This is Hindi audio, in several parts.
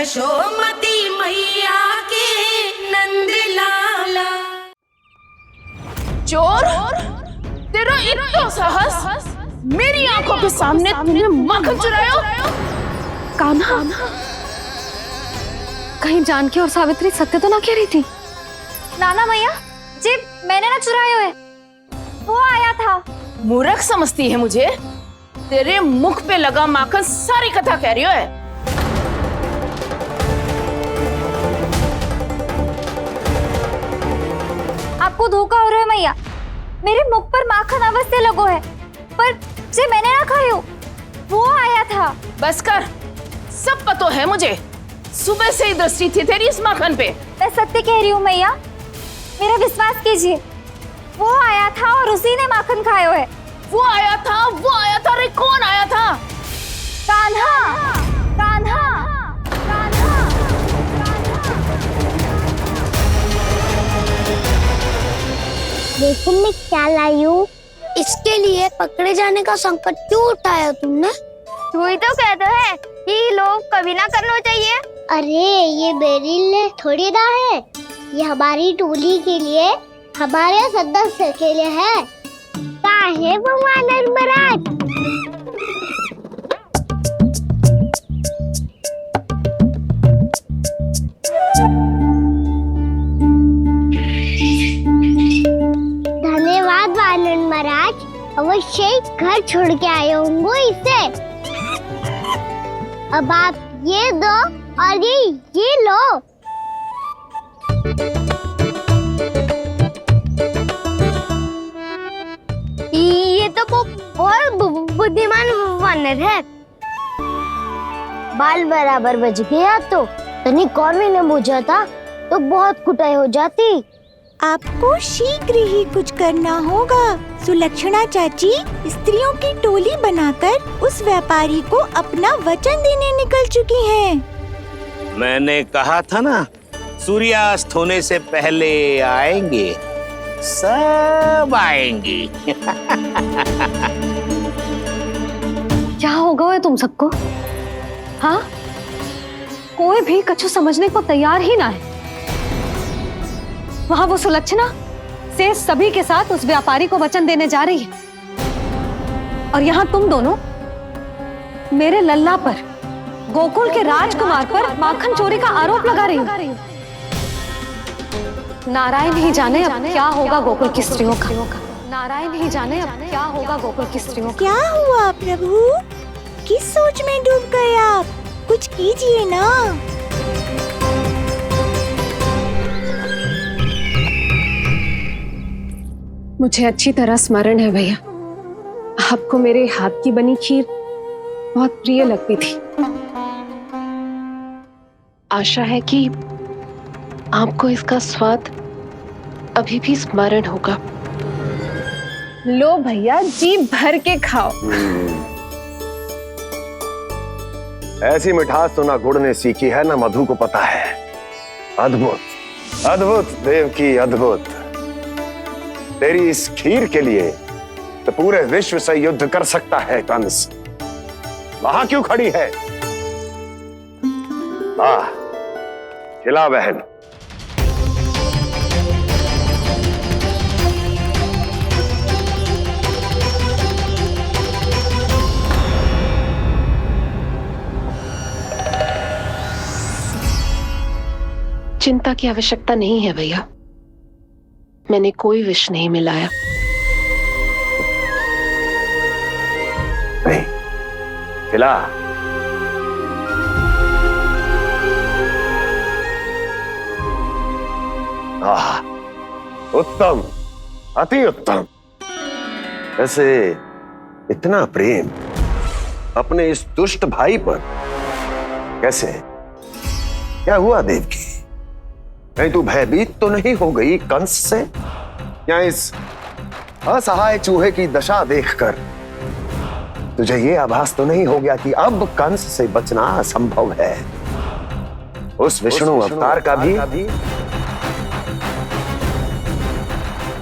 यशोमती मैया के नंद लाला। चोर, तेरा इतना साहस, मेरी आंखों के सामने तूने माखन चुराया। कान्हा, कहीं जानकी और सावित्री सत्य तो ना कह रही थी? नाना मैया जी, मैंने ना चुराया है, वो आया था। मूर्ख समझती है मुझे? तेरे मुख पे लगा माखन सारी कथा कह रही है। आपको धोखा हो रहा है मैया, मेरे मुख पर माखन अवश्य लगो है, पर जे मैंने ना खायो, वो आया था। बस कर, सब पता है मुझे। सुबह से ही दृष्टि थी तेरी इस माखन पे। मैं सत्य कह रही हूँ मैया, मेरा विश्वास कीजिए, वो आया था और उसी ने माखन खायो है। वो आया था, वो आया था। अरे कौन आया था? कान्हा, कान्हा, कान्हा। देखो मैं क्या लाई हूँ। इसके लिए पकड़े जाने का संकट क्यों उठाया तुमने? वही तो कहते हैं कि लोग कभी ना करना चाहिए। अरे ये मेरे लिए थोड़ी ना है, ये हमारी टोली के लिए, हमारे सदस्य के लिए है। काहे भगवान महाराज? धन्यवाद वानर महाराज, अवश्य घर छोड़ के आए होंगे इसे। अब आप ये दो और ये लो। ये तो बहुत बुद्धिमान वानर है। बाल बराबर बज गया तो तनिक और भी न बुझा था तो बहुत कुटाई हो जाती। आपको शीघ्र ही कुछ करना होगा। सुलक्षणा चाची स्त्रियों की टोली बनाकर उस व्यापारी को अपना वचन देने निकल चुकी हैं। मैंने कहा था ना, सूर्यास्त होने से पहले आएंगे, सब आएंगे। क्या होगा है तुम सबको? हाँ, कोई भी कछु समझने को तैयार ही ना है। वहां वो सुलक्षणा से सभी के साथ उस व्यापारी को वचन देने जा रही है, और यहाँ तुम दोनों मेरे लल्ला पर, गोकुल के राजकुमार पर माखन चोरी का आरोप लगा रही हो। नारायण ही जाने अब क्या होगा गोकुल की स्त्रियों का। नारायण ही जाने अब क्या होगा गोकुल की स्त्रियों का। क्या हुआ प्रभु? किस सोच में डूब गए आप? कुछ कीजिए ना। मुझे अच्छी तरह स्मरण है भैया, आपको मेरे हाथ की बनी खीर बहुत प्रिय लगती थी। आशा है कि आपको इसका स्वाद अभी भी स्मरण होगा। लो भैया, जी भर के खाओ। ऐसी मिठास तो ना गुड़ ने सीखी है ना मधु को पता है। अद्भुत अद्भुत देवकी, अद्भुत। तेरी इस खीर के लिए तो पूरे विश्व से युद्ध कर सकता है कंस। वहां क्यों खड़ी है? वाह, खिला बहन। चिंता की आवश्यकता नहीं है भैया, मैंने कोई विष नहीं मिलाया। नहीं, खिला। आह, उत्तम, अति उत्तम। वैसे इतना प्रेम अपने इस दुष्ट भाई पर कैसे? क्या हुआ देवकी? कहीं तू भयभीत तो नहीं हो गई कंस से? या इस असहाय चूहे की दशा देखकर तुझे ये आभास तो नहीं हो गया कि अब कंस से बचना असंभव है? उस विष्णु अवतार का भी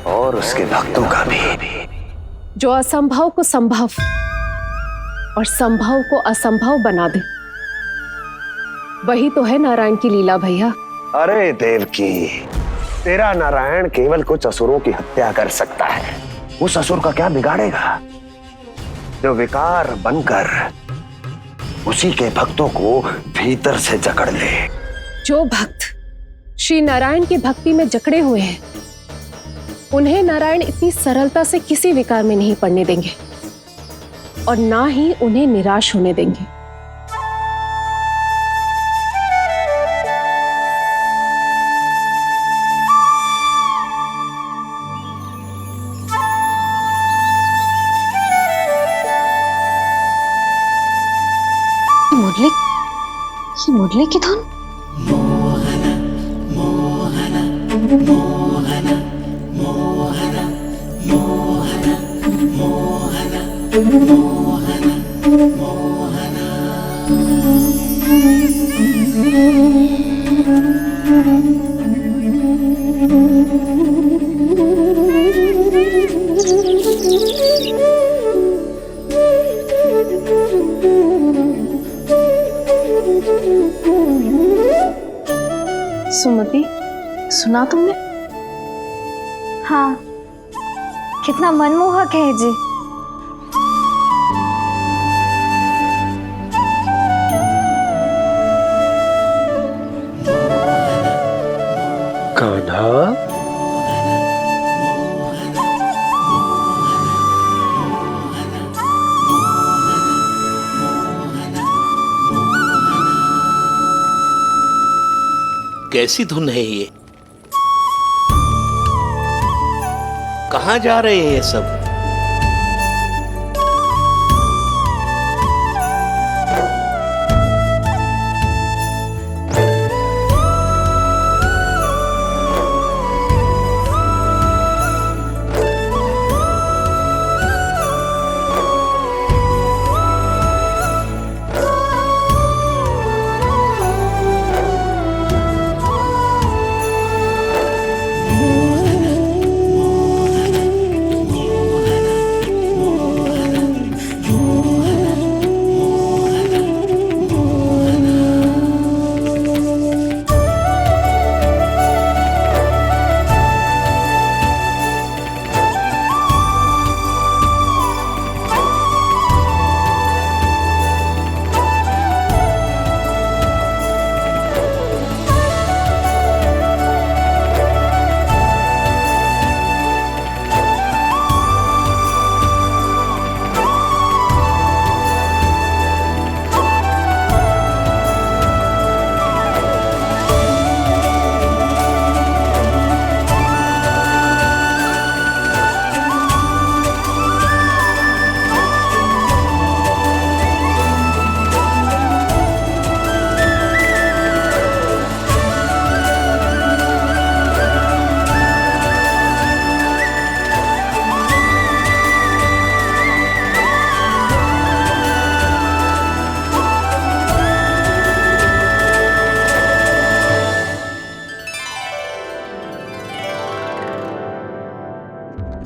और उसके भक्तों का भी। जो असंभव को संभव और संभव को असंभव बना दे, वही तो है नारायण की लीला भैया। अरे देवकी, तेरा नारायण केवल कुछ असुरों की हत्या कर सकता है। उस असुर का क्या बिगाड़ेगा जो विकार बनकर उसी के भक्तों को भीतर से जकड़ ले। जो भक्त श्री नारायण की भक्ति में जकड़े हुए हैं, उन्हें नारायण इतनी सरलता से किसी विकार में नहीं पड़ने देंगे और ना ही उन्हें निराश होने देंगे। मुरली की धुन। सुमति, सुना तुमने? हाँ, कितना मनमोहक है जी। कान्हा, कैसी धुन है ये? कहाँ जा रहे हैं ये सब?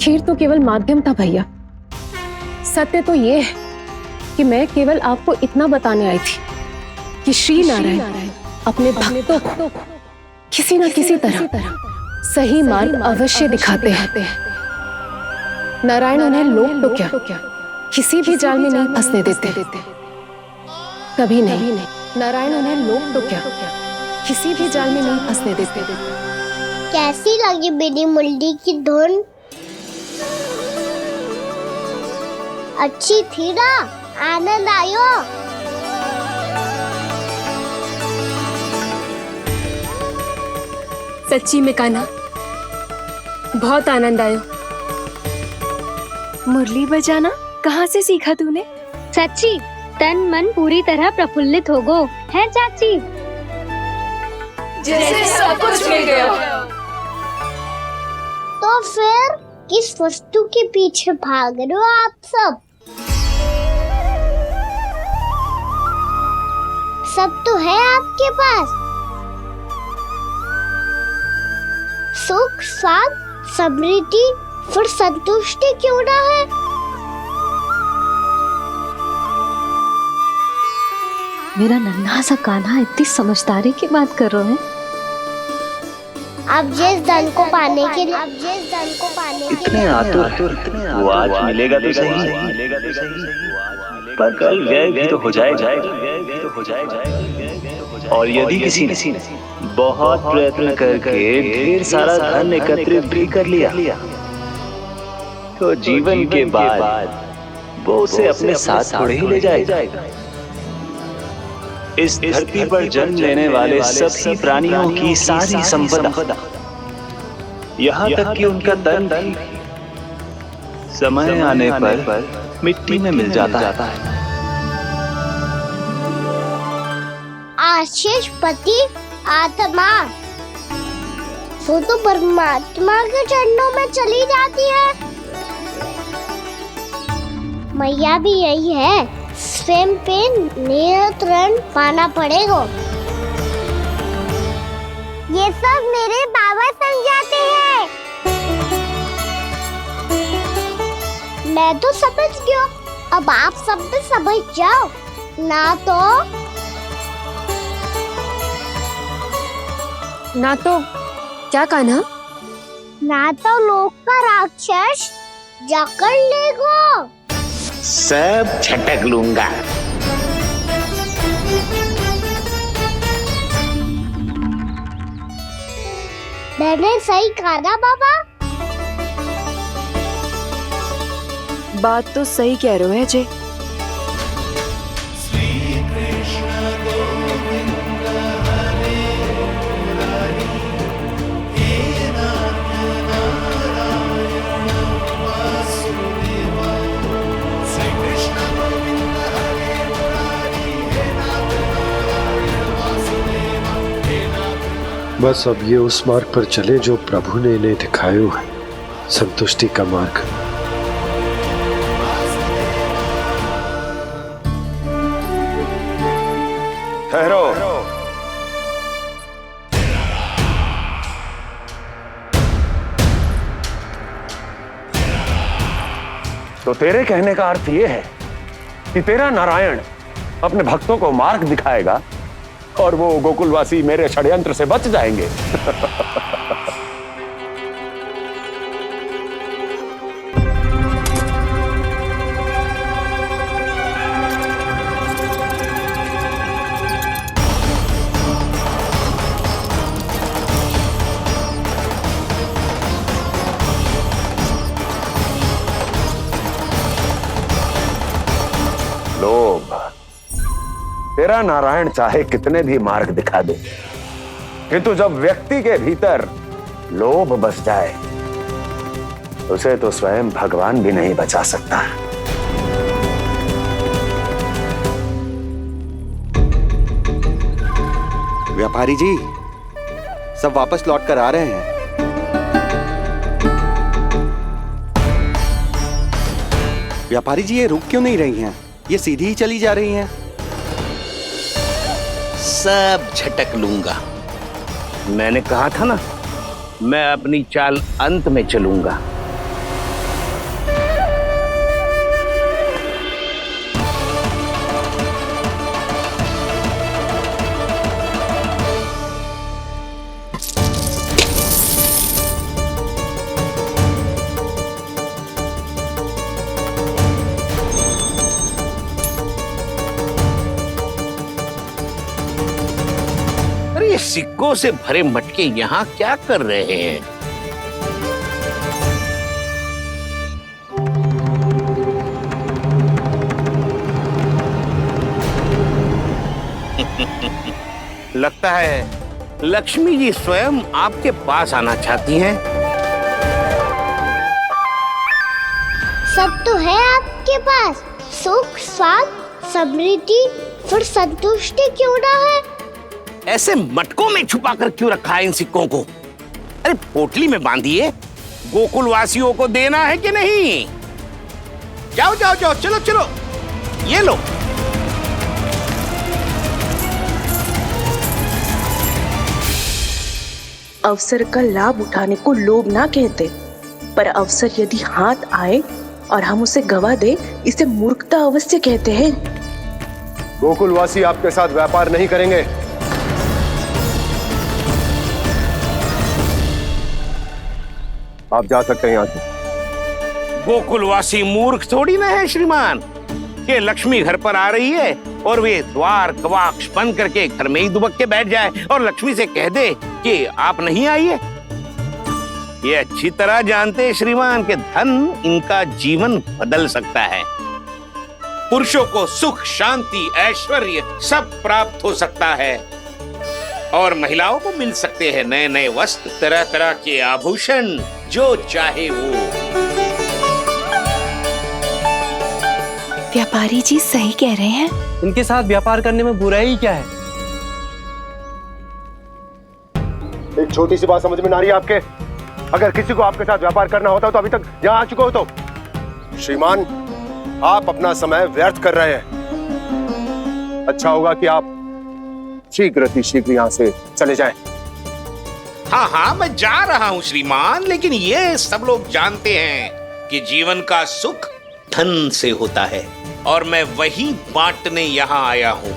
खीर तो केवल माध्यम था भैया। सत्य तो ये है कि मैं केवल आपको इतना बताने आई थी कि श्री नारायण अपने भक्तों को किसी न किसी तरह सही मार्ग अवश्य दिखाते हैं। नारायण उन्हें लोग तो क्या किसी भी जाल में नहीं फंसने देते, कभी नहीं। नारायण उन्हें लोग तो क्या किसी भी जाल में नहीं फंसने देते। कैसी लगी मेरी मुरली की धुन? अच्छी थी ना? आनंद आयो? सच्ची में कान्हा, बहुत आनंद आयो। मुरली बजाना कहाँ से सीखा तूने? सच्ची तन मन पूरी तरह प्रफुल्लित हो गो है चाची। जैसे सब कुछ मिल गया। तो फिर किस वस्तु के पीछे भाग रहे हो आप सब? सब तो है आपके पास। सुख, स्वाद, समृद्धि, फिर संतुष्टि क्यों ना है? मेरा नन्हा सा कान्हा इतनी समझदारी की बात कर रहे हैं। अब जिस धन को पाने के लिए इतने आतुर वो आज मिलेगा तो सही, पर कल व्यय भी तो हो जाएगा। और यदि किसी ने बहुत प्रयत्न करके ढेर सारा धन एकत्रित भी कर लिया तो जीवन के बाद वो उसे अपने साथ थोड़े ही ले जाएगा। इस धरती पर जन्म लेने वाले सभी प्राणियों की सारी संपदा, यहाँ तक कि उनका तन भी समय आने पर मिट्टी में मिल जाता है। आशीष पति आत्मा वो तो परमात्मा के चरणों में चली जाती है। मैया भी यही है, स्वयं पे नियंत्रण पाना पड़ेगा। ये सब मेरे बाबा समझाते हैं। मैं तो समझ गया, अब आप सब भी समझ जाओ ना तो क्या कान्हा? ना तो लोक का राक्षस जकड़ लेगो। सब झटक लूंगा। मैंने सही कहा ना बाबा? बात तो सही कह रहे हो अजय। बस अब ये उस मार्ग पर चले जो प्रभु ने इन्हें दिखाया है, संतुष्टि का मार्ग। ठहरो। तो तेरे कहने का अर्थ यह है कि तेरा नारायण अपने भक्तों को मार्ग दिखाएगा और वो गोकुलवासी मेरे षड्यंत्र से बच जाएंगे। लोभ। तेरा नारायण चाहे कितने भी मार्ग दिखा दे, किंतु जब व्यक्ति के भीतर लोभ बस जाए उसे तो स्वयं भगवान भी नहीं बचा सकता। व्यापारी जी सब वापस लौट कर आ रहे हैं। व्यापारी जी ये रुक क्यों नहीं रही हैं? ये सीधी ही चली जा रही हैं। सब झटक लूंगा। मैंने कहा था ना, मैं अपनी चाल अंत में चलूंगा। सिक्कों से भरे मटके यहाँ क्या कर रहे हैं? लगता है लक्ष्मी जी स्वयं आपके पास आना चाहती हैं। सब तो है आपके पास, सुख, स्वाद, समृद्धि, फिर संतुष्टि क्यों ना है? ऐसे मटकों में छुपा कर क्यों रखा है इन सिक्कों को? अरे पोटली में बांधिए, गोकुल वासियों को देना है कि नहीं? जाओ जाओ जाओ, चलो चलो, ये लो। अवसर का लाभ उठाने को लोभ ना कहते, पर अवसर यदि हाथ आए और हम उसे गवा दे, इसे मूर्खता अवश्य कहते हैं। गोकुलवासी आपके साथ व्यापार नहीं करेंगे। आप जा सकते हैं यहाँ से। गोकुलवासी मूर्ख थोड़ी ना है श्रीमान कि लक्ष्मी घर पर आ रही है और वे द्वार कवाक्ष बंद करके घर में ही दुबक के बैठ जाए और लक्ष्मी से कह दे कि आप नहीं आइए। ये अच्छी तरह जानते हैं श्रीमान कि धन इनका जीवन बदल सकता है। पुरुषों को सुख, शांति, ऐश्वर्य सब प्राप्त हो सकता है और महिलाओं को मिल सकते हैं नए नए वस्त्र, तरह तरह के आभूषण, जो चाहे वो। व्यापारी जी सही कह रहे हैं। इनके साथ व्यापार करने में बुराई क्या है? एक छोटी सी बात समझ में ना आ रही है आपके? अगर किसी को आपके साथ व्यापार करना होता तो अभी तक यहाँ आ चुके हो। तो श्रीमान, आप अपना समय व्यर्थ कर रहे हैं। अच्छा होगा कि आप शीघ्र यहाँ से चले जाएं। हाँ हाँ, मैं जा रहा हूँ श्रीमान, लेकिन ये सब लोग जानते हैं कि जीवन का सुख धन से होता है और मैं वही बांटने यहाँ आया हूँ।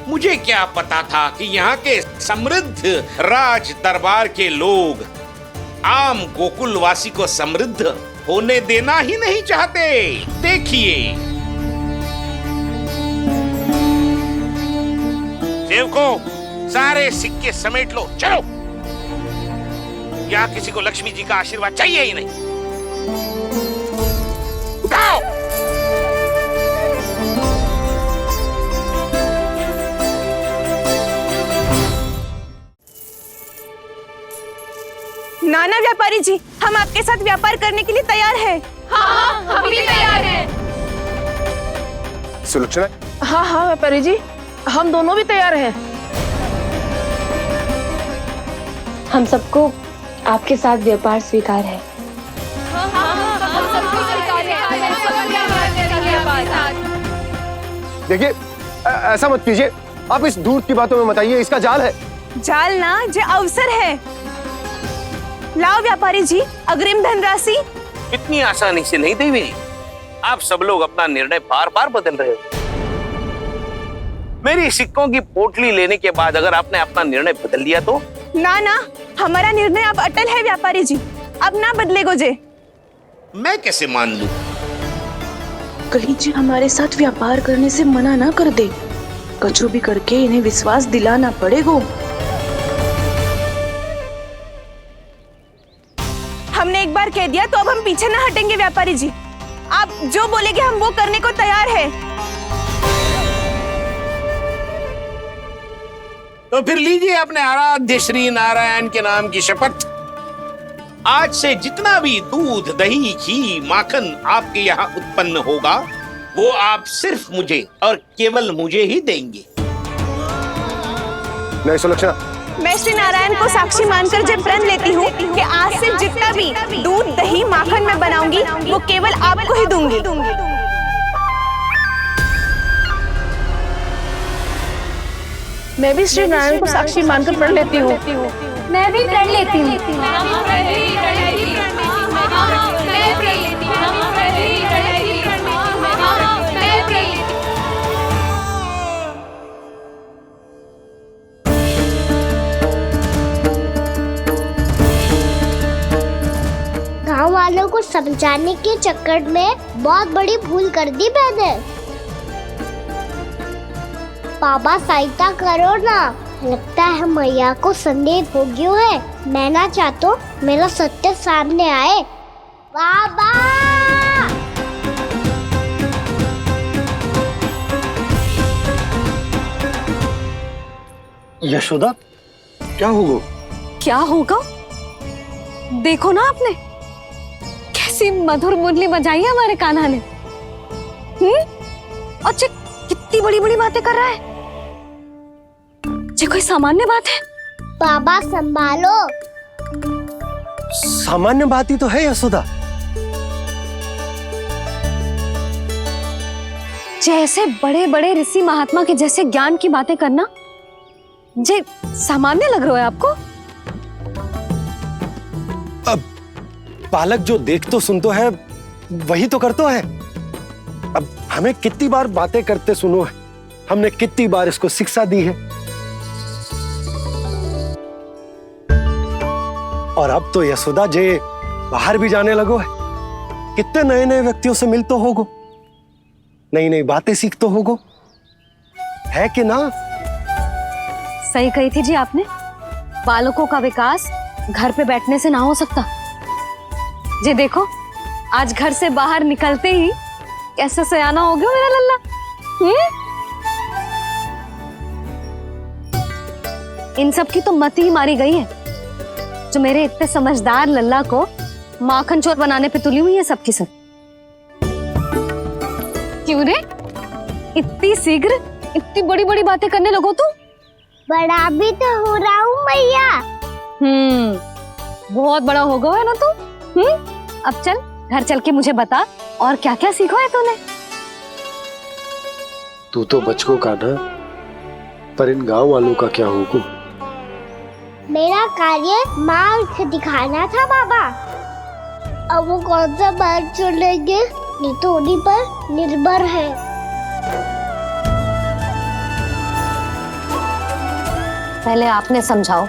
मुझे क्या पता था कि यहाँ के समृद्ध राज दरबार के लोग आम गोकुलवासी को समृद्ध होने देना ही नहीं चाहते। देखिए सेवकों, सारे सिक्के समेट लो, चलो। यहाँ किसी को लक्ष्मी जी का आशीर्वाद चाहिए ही नहीं। उठाओ। नाना व्यापारी जी, हम आपके साथ व्यापार करने के लिए तैयार हैं। हाँ, हम भी तैयार हैं। सुलक्षणा? हाँ हाँ व्यापारी जी, हम दोनों भी तैयार हैं। हम सबको आपके साथ व्यापार स्वीकार है। देखिए, ऐसा मत कीजिए। आप इस दूध की बातों में मत आइए, इसका जाल है। जाल ना, ये अवसर है। लाओ व्यापारी जी, अग्रिम धनराशि। इतनी आसानी से नहीं देवी। आप सब लोग अपना निर्णय बार बार बदल रहे हो। मेरी सिक्कों की पोटली लेने के बाद अगर आपने अपना निर्णय बदल लिया तो? ना ना, हमारा निर्णय अब अटल है व्यापारी जी, अब ना बदलेगो जे। मैं कैसे मान लूं? कहीं जी हमारे साथ व्यापार करने से मना ना कर दे। कचो भी करके इन्हें विश्वास दिलाना पड़ेगा। हमने एक बार कह दिया तो अब हम पीछे ना हटेंगे व्यापारी जी। आप जो बोलेंगे हम वो करने को तैयार है। तो फिर लीजिए अपने आराध्य श्री नारायण के नाम की शपथ। आज से जितना भी दूध, दही, घी, माखन आपके यहाँ उत्पन्न होगा वो आप सिर्फ मुझे और केवल मुझे ही देंगे। नहीं सुलक्षणा, मैं श्री नारायण को साक्षी मानकर जब प्रण लेती हूँ कि आज से जितना भी दूध, दही, माखन मैं बनाऊंगी वो केवल आपको ही दूंगी। मैं भी श्री नारायण को साक्षी मानकर प्रण लेती हूँ। मैं भी प्रण लेती हूँ। गांव वालों को समझाने के चक्कर में बहुत बड़ी भूल कर दी मैंने। बाबा सहायता करो ना, लगता है मैया को संदेह हो गया है। मैं ना चाहता मेरा सत्य सामने आए। बाबा! यशोदा, क्या होगा? क्या होगा? देखो ना आपने कैसी मधुर मुरली बजाई है हमारे कान्हा ने। अच्छा, कितनी बड़ी बड़ी बातें कर रहा है। ये कोई सामान्य बात है? बाबा संभालो। सामान्य बात ही तो है यशोदा। जैसे बड़े बड़े ऋषि महात्मा के जैसे ज्ञान की बातें करना ये सामान्य लग रहा है आपको? अब बालक जो देख तो सुन तो है वही तो कर तो है। अब हमें कितनी बार बातें करते सुनो है, हमने कितनी बार इसको शिक्षा दी है, और अब तो यशोदा जे बाहर भी जाने लगो है। कितने नए नए व्यक्तियों से मिलते होगो, नई नई बातें सीखते होगो, है कि ना? सही कही थी जी आपने। बालकों का विकास घर पे बैठने से ना हो सकता। जी देखो, आज घर से बाहर निकलते ही कैसे सयाना हो गया मेरा लल्ला। इन सब की तो मत ही मारी गई है, जो मेरे इतने समझदार लल्ला को माखन चोर बनाने पे तुली हुई है सबकी सब। क्यों रे, इतनी शीघ्र इतनी बड़ी बड़ी बातें करने लगो तू? बड़ा भी तो हो रहा हूँ मैया। बहुत बड़ा हो गया है ना तू। अब चल घर चल के मुझे बता, और क्या क्या सीखा है तूने? तू तो बचको का ना, पर इन गांव वालों का क्या होगा? मेरा कार्य मार्ग दिखाना था बाबा। अब वो कौन सा मार्ग चुनेंगे ये तो उन्हीं पर निर्भर है। पहले आपने समझाओ,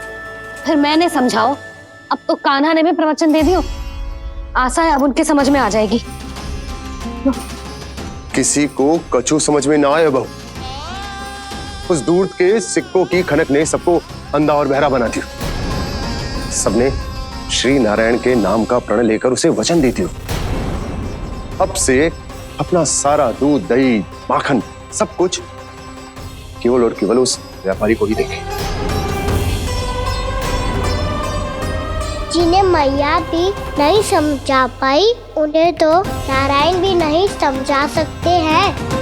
फिर मैंने समझाओ, अब तो कान्हा ने भी प्रवचन दे दियो। आशा है अब उनके समझ में आ जाएगी। किसी को कछु समझ में ना आए बहू। उस दूध के सिक्कों की खनक ने सबको अंधा और बहरा बना दिया। सबने श्री नारायण के नाम का प्रण लेकर उसे वचन देती हो। अब से अपना सारा दूध, दही, माखन सब कुछ केवल और केवल उस व्यापारी को ही देंगे। जिन्हें मैया भी नहीं समझा पाई, उन्हें तो नारायण भी नहीं समझा सकते हैं।